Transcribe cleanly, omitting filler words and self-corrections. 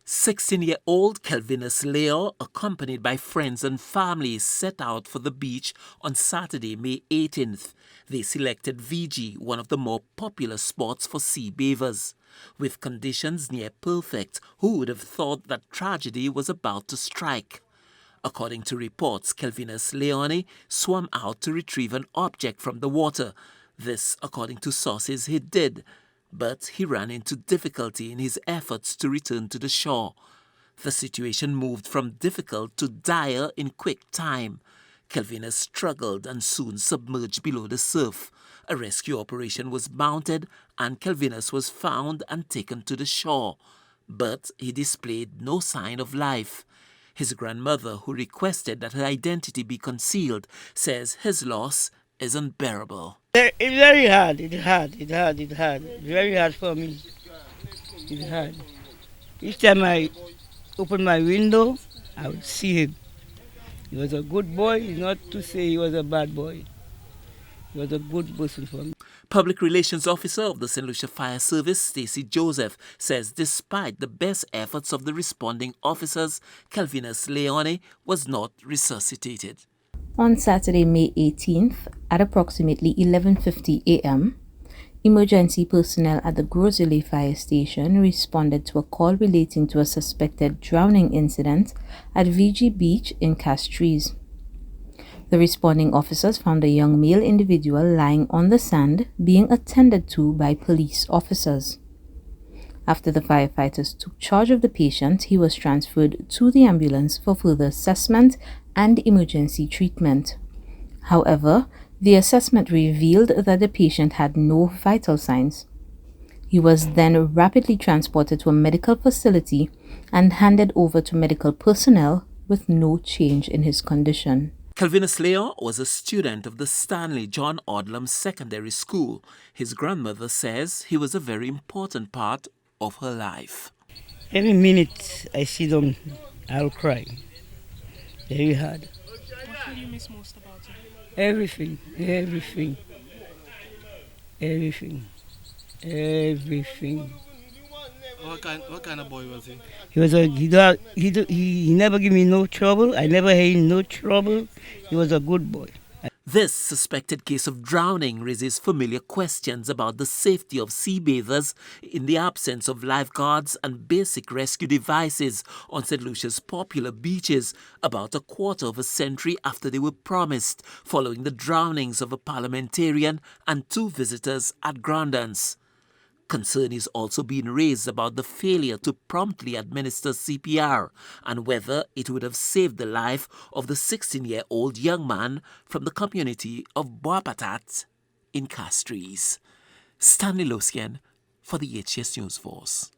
16-year-old Kelvinus Leonie, accompanied by friends and family, set out for the beach on Saturday, May 18th. They selected Vigie, one of the more popular spots for sea bathers. With conditions near perfect, who would have thought that tragedy was about to strike? According to reports, Kelvinus Leonie swam out to retrieve an object from the water. This, according to sources, he did. But he ran into difficulty in his efforts to return to the shore. The situation moved from difficult to dire in quick time. Kelvinus struggled and soon submerged below the surf. A rescue operation was mounted and Kelvinus was found and taken to the shore. But he displayed no sign of life. His grandmother, who requested that her identity be concealed, says his loss is unbearable. It's very hard. It's hard. Very hard for me. It's hard. Each time I open my window, I would see him. He was a good boy. Not to say he was a bad boy. He was a good person for me. Public Relations Officer of the St. Lucia Fire Service, Stacey Joseph, says despite the best efforts of the responding officers, Kelvinus Leonie was not resuscitated. On Saturday, May 18th, at approximately 11:50 a.m., emergency personnel at the Groseley Fire Station responded to a call relating to a suspected drowning incident at Vigie Beach in Castries. The responding officers found a young male individual lying on the sand being attended to by police officers. After the firefighters took charge of the patient, he was transferred to the ambulance for further assessment and emergency treatment. However, the assessment revealed that the patient had no vital signs. He was then rapidly transported to a medical facility and handed over to medical personnel with no change in his condition. Kelvinus Leonie was a student of the Stanley John Odlum Secondary School. His grandmother says he was a very important part of her life. Every minute I see them, I'll cry. Very hard. What do you miss most about him? Everything. What kind of boy was he? He was he never gave me no trouble. I never had no trouble. He was a good boy. This suspected case of drowning raises familiar questions about the safety of sea bathers in the absence of lifeguards and basic rescue devices on St. Lucia's popular beaches about a quarter of a century after they were promised following the drownings of a parliamentarian and 2 visitors at Grandance. Concern is also being raised about the failure to promptly administer CPR and whether it would have saved the life of the 16-year-old young man from the community of Boapatat in Castries. Stanley Lucian for the HCS News Force.